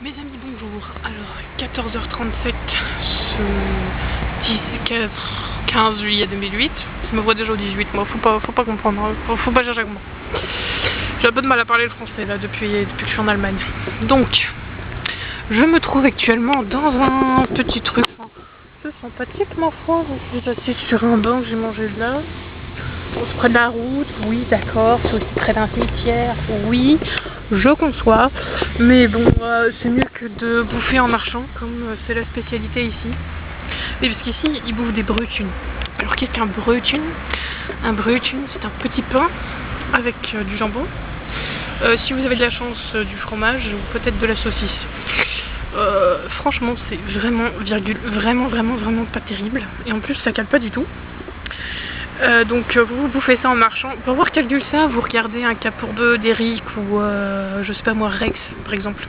Mes amis, bonjour. Alors, 14h37, ce 15 juillet 2008. Je me vois déjà au 18, moi, faut pas comprendre, hein. Faut pas chercher avec moi. J'ai un peu de mal à parler le français, là, depuis que je suis en Allemagne. Donc, je me trouve actuellement dans un petit truc, c'est sympathique, ma foi. Je suis assise sur un banc, j'ai mangé de là. C'est près de la route, oui, d'accord. C'est aussi près d'un cimetière, oui, je conçois. Mais bon, c'est mieux que de bouffer en marchant, comme c'est la spécialité ici. Et parce qu'ici, ils bouffent des brötchen. Alors, qu'est-ce qu'un brötchen? Un brötchen, c'est un petit pain avec du jambon. Si vous avez de la chance, du fromage ou peut-être de la saucisse. Franchement, c'est vraiment pas terrible. Et en plus, ça cale pas du tout. Donc vous bouffez ça en marchant. Pour voir calculer ça, vous regardez un cas pour deux d'Eric ou je sais pas moi, Rex par exemple.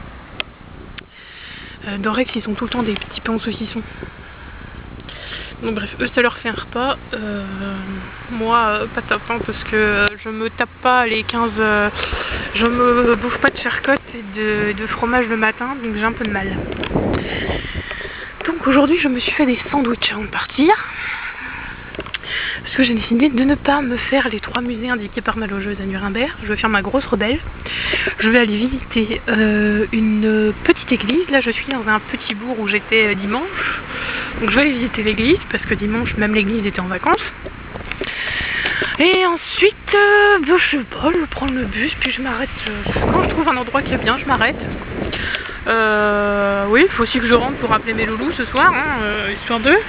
Dans Rex, ils ont tout le temps des petits pains au saucisson. Donc bref, eux ça leur fait un repas. Moi pas top, hein, parce que je me tape pas les 15... je me bouffe pas de charcotte et de fromage le matin, donc j'ai un peu de mal. Donc aujourd'hui je me suis fait des sandwichs avant de partir. Parce que j'ai décidé de ne pas me faire les 3 musées indiqués par ma logeuse à Nuremberg. Je vais faire ma grosse rebelle. Je vais aller visiter une petite église. Là, je suis dans un petit bourg où j'étais dimanche. Donc je vais aller visiter l'église parce que dimanche, même l'église était en vacances. Et ensuite, je sais pas, je prends le bus, puis je m'arrête. Quand je trouve un endroit qui est bien, je m'arrête. Oui, il faut aussi que je rentre pour appeler mes loulous ce soir, hein, histoire d'eux.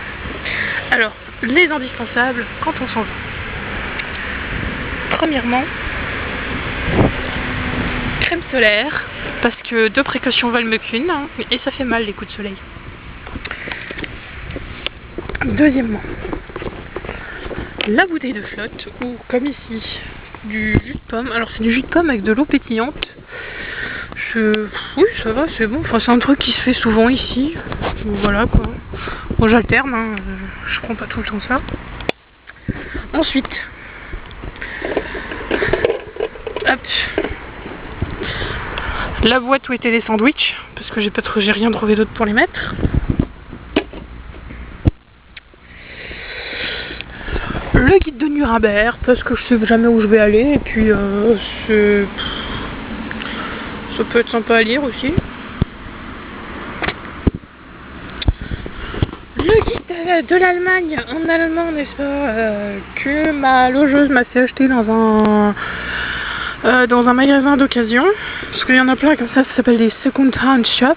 Alors, les indispensables quand on s'en va. Premièrement, crème solaire, parce que 2 précautions valent mieux qu'une, hein, et ça fait mal les coups de soleil. Deuxièmement, la bouteille de flotte, ou comme ici, du jus de pomme. Alors c'est du jus de pomme avec de l'eau pétillante. Oui, ça va, c'est bon. Enfin, c'est un truc qui se fait souvent ici. Voilà quoi. Bon, j'alterne, hein. Je prends pas tout le temps ça. Ensuite, hop, la boîte où étaient les sandwichs, parce que j'ai rien trouvé d'autre pour les mettre. Le guide de Nuremberg, parce que je sais jamais où je vais aller, et puis ça peut être sympa à lire aussi. Le guide de l'Allemagne en allemand, n'est-ce pas, que ma logeuse m'a fait acheter dans un magasin d'occasion, parce qu'il y en a plein comme ça s'appelle des second-hand shops,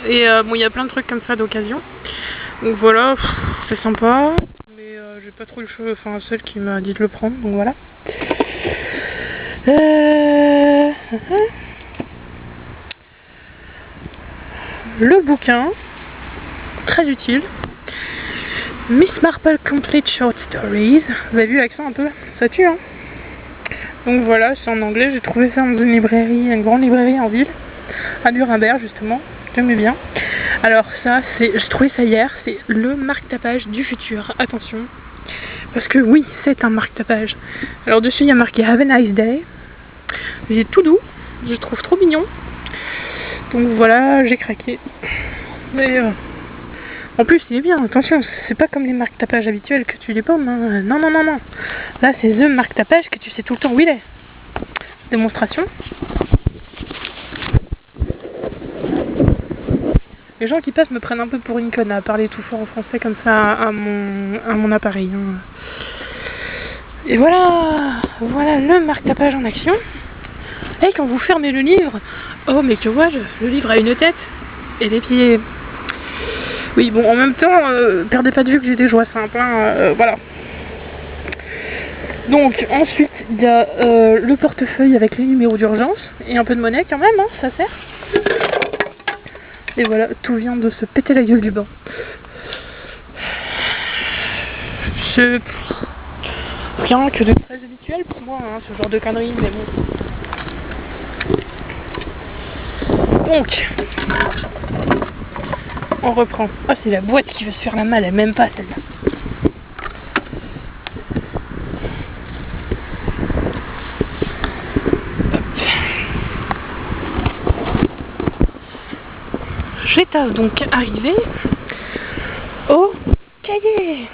et bon, il y a plein de trucs comme ça d'occasion. Donc voilà, c'est sympa, mais j'ai pas trop le choix, enfin celle qui m'a dit de le prendre, donc voilà. Le bouquin, très utile. Miss Marple Complete Short Stories. Vous avez vu l'accent un peu? Ça tue, hein? Donc voilà, c'est en anglais. J'ai trouvé ça dans une grande librairie en ville, à Nuremberg justement. J'aimais bien. Alors ça, j'ai trouvé ça hier. C'est le marque-tapage du futur. Attention, parce que oui, c'est un marque-tapage. Alors dessus, il y a marqué Have a nice day. Il est tout doux. Je le trouve trop mignon. Donc voilà, j'ai craqué. Mais en plus, il est bien, attention, c'est pas comme les marque-tapages habituels que tu les paumes, hein. Non. Là, c'est the marque-tapage que tu sais tout le temps où il est. Démonstration. Les gens qui passent me prennent un peu pour une conne à parler tout fort en français comme ça à mon appareil, hein. Et voilà le marque-tapage en action. Et quand vous fermez le livre, oh mais que vois-je, le livre a une tête et des pieds. Oui, bon, en même temps, perdez pas de vue que j'ai des joies simples, hein, voilà. Donc, ensuite, il y a le portefeuille avec les numéros d'urgence, et un peu de monnaie quand même, hein, ça sert. Et voilà, tout vient de se péter la gueule du banc. C'est rien que de très habituel pour moi, hein, ce genre de conneries, mais bon. Donc, on reprend. Ah, c'est la boîte qui veut se faire la malle, elle m'aime pas celle-là. j'étais donc arrivée au cahier.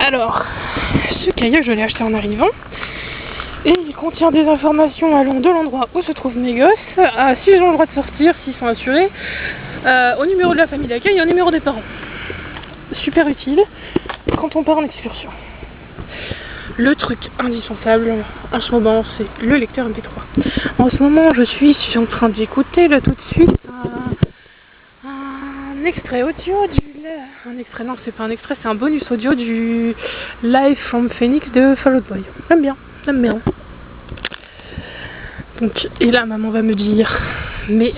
Alors, ce cahier, je l'ai acheté en arrivant. Et il contient des informations allant de l'endroit où se trouvent mes gosses, à s'ils ont le droit de sortir, s'ils sont assurés, au numéro de la famille d'accueil et au numéro des parents. Super utile quand on part en excursion. Le truc indispensable en ce moment, c'est le lecteur MP3. En ce moment, je suis en train d'écouter là tout de suite un extrait audio du... Un extrait, non, c'est pas un extrait, c'est un bonus audio du Live from Phoenix de Fall Out Boy. J'aime bien. Donc, et là maman va me dire, mais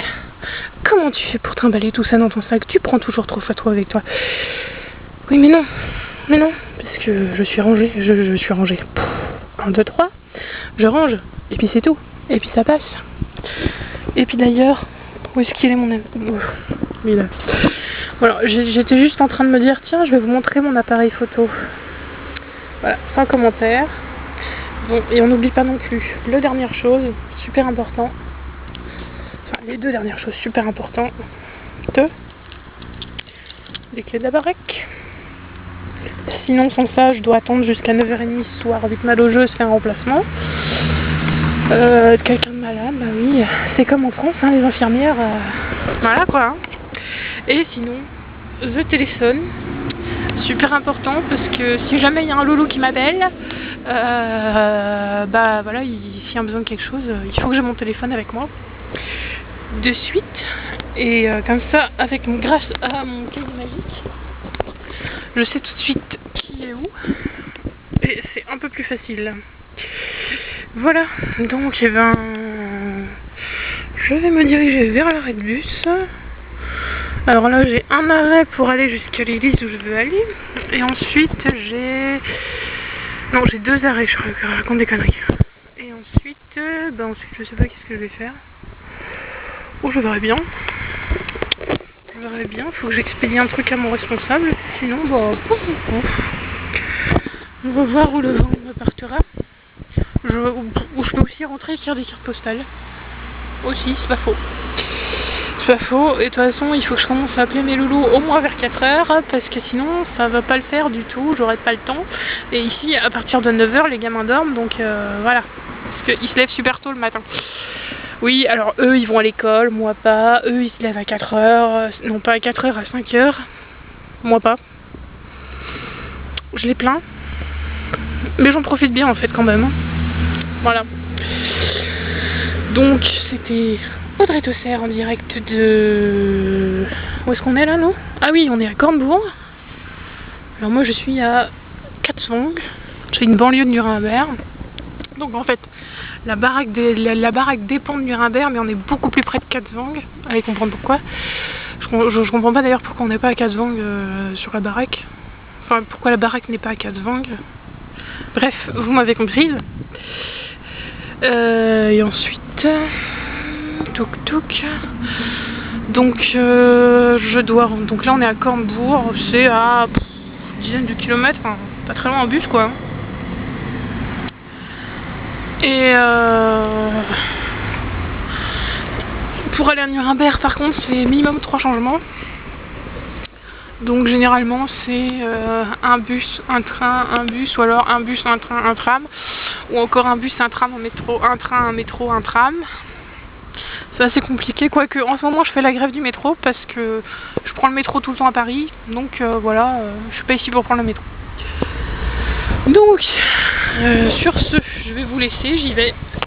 comment tu fais pour trimballer tout ça dans ton sac? Tu prends toujours trop fatwa avec toi. Oui mais non, parce que je suis rangée, je suis rangée. 1, 2, 3, je range, et puis c'est tout, et puis ça passe. Et puis d'ailleurs, où est-ce qu'il est mon ami? Oui là. Voilà, j'étais juste en train de me dire, tiens, je vais vous montrer mon appareil photo. Voilà, sans commentaire. Bon, et on n'oublie pas non plus la dernière chose, super important, enfin les deux dernières choses super importantes, les clés de la baraque. Sinon sans ça, je dois attendre jusqu'à 9h30 ce soir avec ma logeuse faire un remplacement. Quelqu'un de malade, bah oui, c'est comme en France, hein, les infirmières, voilà quoi. Hein. Et sinon, the téléphone. Super important parce que si jamais il y a un loulou qui m'appelle, bah voilà, s'il y a besoin de quelque chose, il faut que j'ai mon téléphone avec moi de suite. Et comme ça, grâce à mon cahier magique, je sais tout de suite qui est où. Et c'est un peu plus facile. Voilà, donc eh ben, je vais me diriger vers l'arrêt de bus. Alors là j'ai un arrêt pour aller jusqu'à l'église où je veux aller, et ensuite j'ai 2 arrêts, je raconte des conneries. Et ensuite, je sais pas qu'est-ce que je vais faire. Oh, je verrai bien, faut que j'expédie un truc à mon responsable, sinon on va voir où le vent me partira. Ou je peux aussi rentrer et écrire des cartes postales. Aussi, c'est pas faux. Et de toute façon, il faut que je commence à appeler mes loulous au moins vers 4h, parce que sinon, ça va pas le faire du tout, j'aurai pas le temps. Et ici, à partir de 9h, les gamins dorment, donc voilà. Parce qu'ils se lèvent super tôt le matin. Oui, alors eux, ils vont à l'école, moi pas. Eux, ils se lèvent à 4h, non pas à 4h, à 5h. Moi pas. Je les plains. Mais j'en profite bien, en fait, quand même. Voilà. Donc, c'était... Audrey Tosser en direct de... Où est-ce qu'on est là, nous? Ah oui, on est à Cornebourg. Alors moi je suis à Katzwang. C'est une banlieue de Nuremberg. Donc en fait, la baraque dépend de Nuremberg, mais on est beaucoup plus près de Katzwang. Allez comprendre pourquoi. Je comprends pas d'ailleurs pourquoi on n'est pas à Katzwang sur la baraque. Enfin, pourquoi la baraque n'est pas à Katzwang. Bref, vous m'avez comprise. Et ensuite... Touk. Donc donc là on est à Cornebourg, c'est à une dizaine de kilomètres, enfin pas très loin en bus quoi. Et pour aller à Nuremberg par contre c'est minimum 3 changements. Donc généralement c'est un bus, un train, un bus, ou alors un bus, un train, un tram, ou encore un bus, un tram, un métro, un train, un métro, un tram. C'est assez compliqué, quoique en ce moment je fais la grève du métro parce que je prends le métro tout le temps à Paris, donc voilà, je suis pas ici pour prendre le métro. Donc sur ce, je vais vous laisser, j'y vais